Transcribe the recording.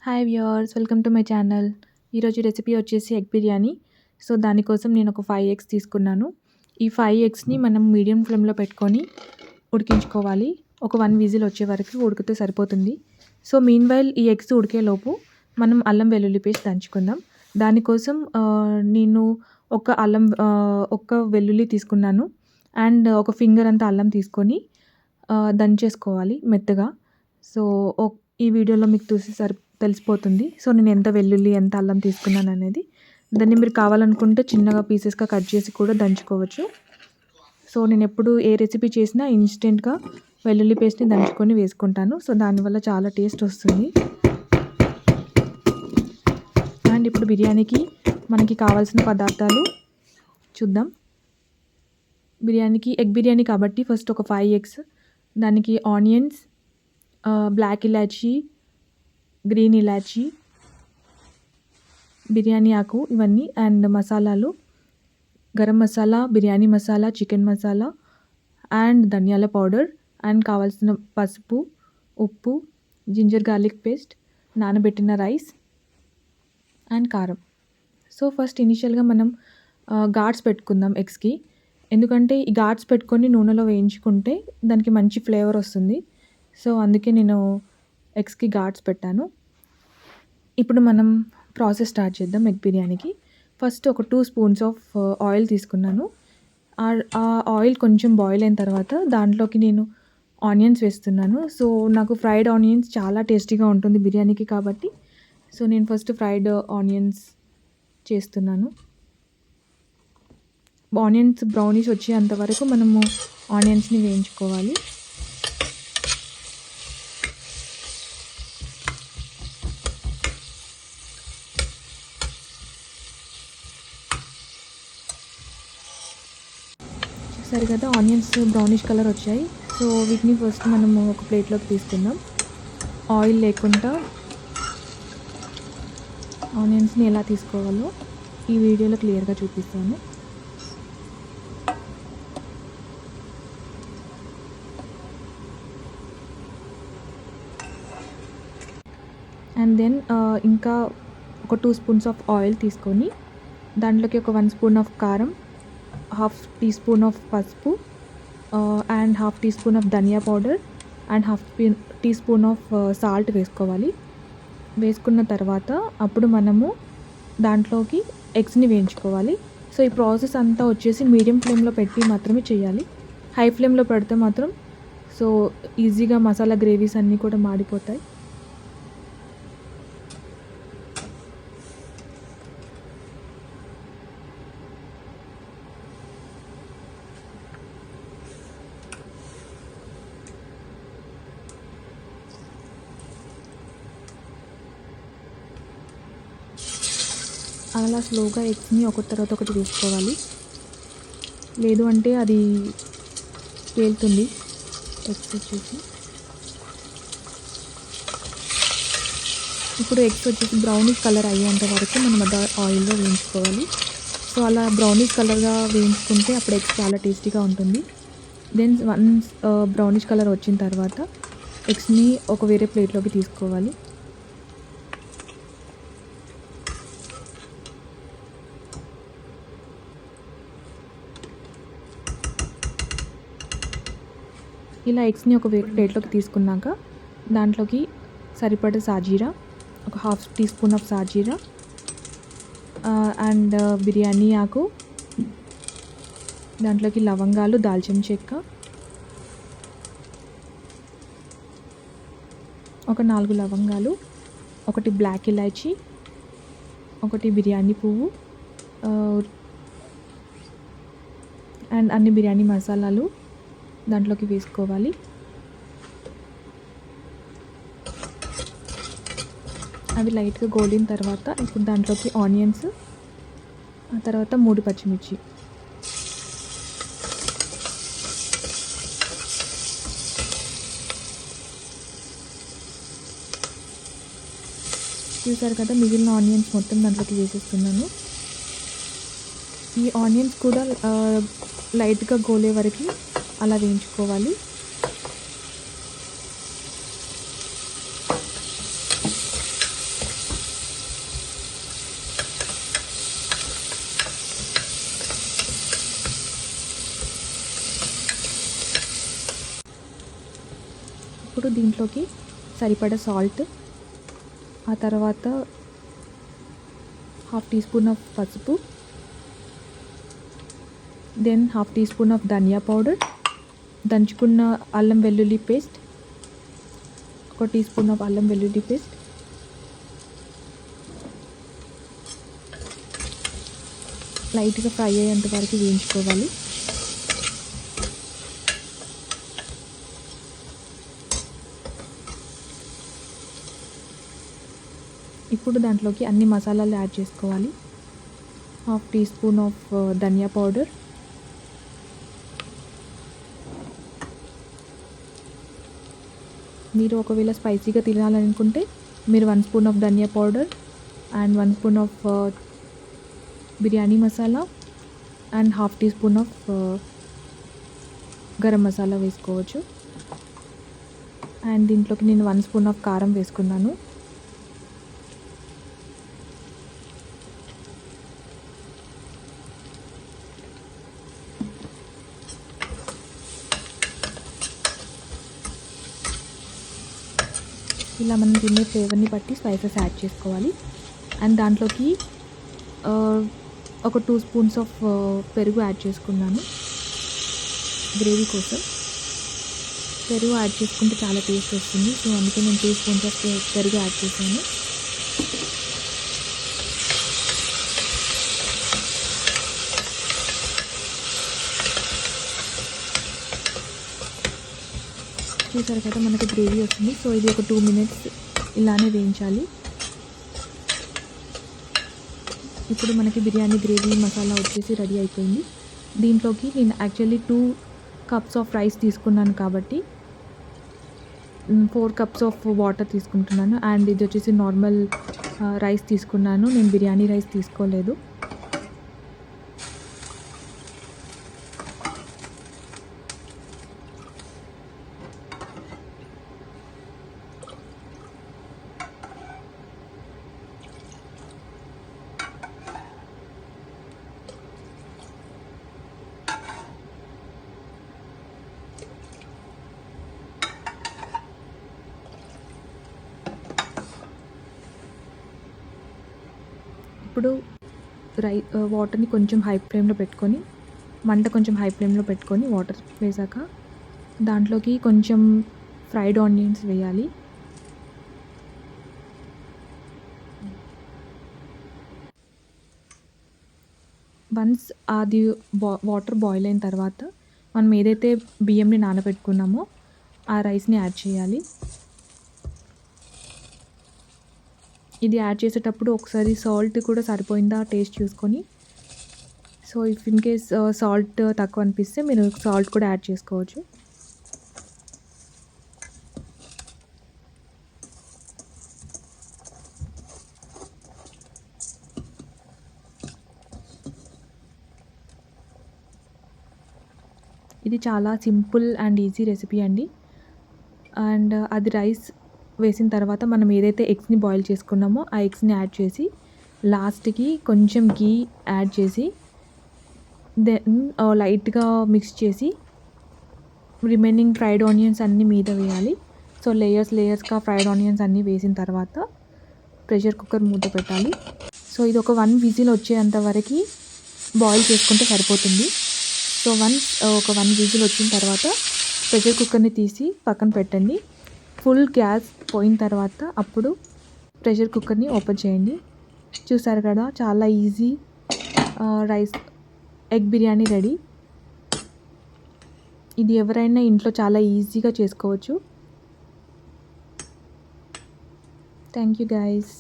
Hi viewers, welcome to my channel. ఈరోజు recipe వచ్చేసి egg biryani. So దానికోసం నేను ఒక 5 ఎగ్స్ తీసుకున్నాను. ఈ 5 ఎగ్స్ని మనం మీడియం ఫ్లేమ్లో పెట్టుకొని ఉడికించుకోవాలి. ఒక 1 విజిల్ వచ్చే వరకు ఉడికితే సరిపోతుంది. సో మీన్వైల్ ఈ ఎగ్స్ ఉడికేలోపు మనం అల్లం వెల్లుల్లి పేస్ట్ దంచుకుందాం. దానికోసం నేను ఒక వెల్లుల్లి తీసుకున్నాను అండ్ ఒక ఫింగర్ అంత అల్లం తీసుకొని దంచేసుకోవాలి మెత్తగా. సో ఈ వీడియోలో మీకు తెలిసిపోతుంది. సో నేను ఎంత వెల్లుల్లి ఎంత అల్లం తీసుకున్నాను అనేది. దాన్ని మీరు కావాలనుకుంటే చిన్నగా పీసెస్గా కట్ చేసి కూడా దంచుకోవచ్చు. సో నేను ఎప్పుడు ఏ రెసిపీ చేసినా ఇన్స్టెంట్గా వెల్లుల్లి పేస్ట్ని దంచుకొని వేసుకుంటాను. సో దానివల్ల చాలా టేస్ట్ వస్తుంది. అండ్ ఇప్పుడు బిర్యానీకి మనకి కావాల్సిన పదార్థాలు చూద్దాం. ఎగ్ బిర్యానీ కాబట్టి ఫస్ట్ ఒక 5 ఎగ్స్, దానికి ఆనియన్స్, బ్లాక్ ఇలాచీ, గ్రీన్ ఇలాచీ, బిర్యానీ ఆకు, ఇవన్నీ అండ్ మసాలాలు, గరం మసాలా, బిర్యానీ మసాలా, చికెన్ మసాలా అండ్ ధనియాల పౌడర్ అండ్ కావాల్సిన పసుపు, ఉప్పు, జింజర్ గార్లిక్ పేస్ట్, నానబెట్టిన రైస్ అండ్ కారం. సో ఫస్ట్ ఇనిషియల్గా మనం ఘాట్స్ పెట్టుకుందాం ఎగ్స్కి. ఎందుకంటే ఈ ఘాట్స్ పెట్టుకొని నూనెలో వేయించుకుంటే దానికి మంచి ఫ్లేవర్ వస్తుంది. సో అందుకే నేను ఎగ్స్కి ఘాట్స్ పెట్టాను. ఇప్పుడు మనం ప్రాసెస్ స్టార్ట్ చేద్దాం. ఎగ్ బిర్యానీకి ఫస్ట్ ఒక 2 స్పూన్స్ ఆఫ్ ఆయిల్ తీసుకున్నాను. ఆ ఆయిల్ కొంచెం బాయిల్ అయిన తర్వాత దాంట్లోకి నేను ఆనియన్స్ వేస్తున్నాను. సో నాకు ఫ్రైడ్ ఆనియన్స్ చాలా టేస్టీగా ఉంటుంది బిర్యానీకి కాబట్టి సో నేను ఫస్ట్ ఫ్రైడ్ ఆనియన్స్ చేస్తున్నాను. ఆనియన్స్ బ్రౌనిష్ వచ్చేంత వరకు మనము ఆనియన్స్ని వేయించుకోవాలి. సరే కదా, ఆనియన్స్ బ్రౌనిష్ కలర్ వచ్చాయి. సో వీటిని ఫస్ట్ మనము ఒక ప్లేట్లోకి తీసుకుందాం. ఆయిల్ లేకుండా ఆనియన్స్ని ఎలా తీసుకోవాలో ఈ వీడియోలో క్లియర్గా చూపిస్తాను. అండ్ దెన్ ఇంకా ఒక 2 స్పూన్స్ ఆఫ్ ఆయిల్ తీసుకొని దాంట్లోకి ఒక 1 స్పూన్ ఆఫ్ కారం, హాఫ్ టీ స్పూన్ ఆఫ్ పసుపు and half teaspoon of ధనియా powder and half teaspoon of salt వేసుకోవాలి. వేసుకున్న తర్వాత అప్పుడు మనము దాంట్లోకి ఎగ్స్ని వేయించుకోవాలి. సో ఈ ప్రాసెస్ అంతా వచ్చేసి మీడియం ఫ్లేమ్లో పెట్టి మాత్రమే చేయాలి. హై ఫ్లేమ్లో పెడితే మాత్రం సో ఈజీగా మసాలా గ్రేవీస్ అన్నీ కూడా మాడిపోతాయి. అలా స్లోగా ఎగ్స్ని ఒకటి తర్వాత ఒకటి వేసుకోవాలి. లేదు అంటే అది పేలుతుంది ఎగ్స్ వచ్చేసి. ఇప్పుడు ఎగ్స్ వచ్చేసి బ్రౌనిష్ కలర్ అయ్యేంత వరకు మనం ఆయిల్లో వేయించుకోవాలి. సో అలా బ్రౌనిష్ కలర్గా వేయించుకుంటే అప్పుడు ఎగ్స్ చాలా టేస్టీగా ఉంటుంది. దెన్ వన్స్ బ్రౌనిష్ కలర్ వచ్చిన తర్వాత ఎగ్స్ని ఒక వేరే ప్లేట్లోకి తీసుకోవాలి. ఇలా ఎగ్స్ని ఒక ప్లేట్లోకి తీసుకున్నాక దాంట్లోకి సరిపడ సాజీరా, ఒక హాఫ్ టీ స్పూన్ ఆఫ్ సాజీరా అండ్ బిర్యానీ ఆకు, దాంట్లోకి లవంగాలు, దాల్చిన చెక్క, ఒక 4 లవంగాలు, ఒకటి బ్లాక్ ఇలాచీ, ఒకటి బిర్యానీ పువ్వు అండ్ అన్ని బిర్యానీ మసాలాలు దాంట్లోకి వేసుకోవాలి. అవి లైట్గా గోలిన తర్వాత ఇప్పుడు దాంట్లోకి ఆనియన్స్, ఆ తర్వాత 3 పచ్చిమిర్చి, చూసారు కదా, మిగిలిన ఆనియన్స్ మొత్తం దాంట్లోకి వేసేస్తున్నాను. ఈ ఆనియన్స్ కూడా లైట్గా గోలే వరకు అలా వేయించుకోవాలి. ఇప్పుడు దీంట్లోకి సరిపడా సాల్ట్, ఆ తర్వాత 1/2 టీ స్పూన్ ఆఫ్ పసుపు, దెన్ 1/2 టీ స్పూన్ ఆఫ్ ధనియా పౌడర్, దంచుకున్న అల్లం వెల్లుల్లి పేస్ట్, 1 టీ స్పూన్ ఆఫ్ అల్లం వెల్లుల్లి పేస్ట్, లైట్గా ఫ్రై అయ్యేంత వరకు వేయించుకోవాలి. ఇప్పుడు దాంట్లోకి అన్ని మసాలాలు యాడ్ చేసుకోవాలి. 1/2 టీ స్పూన్ ఆఫ్ ధనియా పౌడర్, మీరు ఒకవేళ స్పైసీగా తినాలనుకుంటే మీరు 1 స్పూన్ ఆఫ్ ధనియా powder and 1 spoon of biryani masala and 1/2 teaspoon of garam masala వేసుకోవచ్చు. అండ్ దీంట్లోకి నేను 1 స్పూన్ ఆఫ్ కారం వేసుకున్నాను. ఇలా మనం తినే ఫ్లేవర్ని బట్టి స్పైసెస్ యాడ్ చేసుకోవాలి. అండ్ దాంట్లోకి ఒక 2 స్పూన్స్ ఆఫ్ పెరుగు యాడ్ చేసుకున్నాను గ్రేవీ కోసం. పెరుగు యాడ్ చేసుకుంటే చాలా టేస్ట్ వస్తుంది. సో అందుకే నేను 2 స్పూన్స్ ఆఫ్ పెరుగు యాడ్ చేశాను. చూసారు కదా మనకి గ్రేవీ వస్తుంది. సో ఇది ఒక 2 మినిట్స్ ఇలానే వేయించాలి. ఇప్పుడు మనకి బిర్యానీ గ్రేవీ మసాలా వచ్చేసి రెడీ అయిపోయింది. దీంట్లోకి నేను యాక్చువల్లీ 2 కప్స్ ఆఫ్ రైస్ తీసుకున్నాను కాబట్టి 4 కప్స్ ఆఫ్ వాటర్ తీసుకుంటున్నాను. అండ్ ఇది వచ్చేసి నార్మల్ రైస్ తీసుకున్నాను, నేను బిర్యానీ రైస్ తీసుకోలేదు. ఇప్పుడు వాటర్ని కొంచెం హై ఫ్లేమ్లో పెట్టుకొని, మంట కొంచెం హై ఫ్లేమ్లో పెట్టుకొని వాటర్ వేసాక దాంట్లోకి కొంచెం ఫ్రైడ్ ఆనియన్స్ వేయాలి. వన్స్ అది వాటర్ బాయిల్ అయిన తర్వాత మనం ఏదైతే బియ్యంని నానబెట్టుకున్నామో ఆ రైస్ని యాడ్ చేయాలి. ఇది యాడ్ చేసేటప్పుడు ఒకసారి సాల్ట్ కూడా సరిపోయిందా టేస్ట్ చూసుకొని, so if in case salt తక్కువ అనిపిస్తే మీరు సాల్ట్ కూడా యాడ్ చేసుకోవచ్చు. ఇది చాలా సింపుల్ అండ్ ఈజీ రెసిపీ అండి. అండ్ అది రైస్ వేసిన తర్వాత మనం ఏదైతే ఎగ్స్ని బాయిల్ చేసుకున్నామో ఆ ఎగ్స్ని యాడ్ చేసి లాస్ట్కి కొంచెం గీ యాడ్ చేసి దెన్ లైట్గా మిక్స్ చేసి రిమైనింగ్ ఫ్రైడ్ ఆనియన్స్ అన్నీ మీద వేయాలి. సో లేయర్స్గా ఫ్రైడ్ ఆనియన్స్ అన్నీ వేసిన తర్వాత ప్రెషర్ కుక్కర్ మూత పెట్టాలి. సో ఇది ఒక 1 విజిల్ వచ్చేంత వరకు బాయిల్ చేసుకుంటే సరిపోతుంది. సో వన్స్ ఒక 1 విజిల్ వచ్చిన తర్వాత ప్రెషర్ కుక్కర్ని తీసి పక్కన పెట్టండి. ఫుల్ గ్యాస్ పోయిన తర్వాత అప్పుడు ప్రెషర్ కుక్కర్ని ఓపెన్ చేయండి. చూసారు కదా చాలా ఈజీ ఎగ్ బిర్యానీ రెడీ. ఇది ఎవరైనా ఇంట్లో చాలా ఈజీగా చేసుకోవచ్చు. Thank you guys.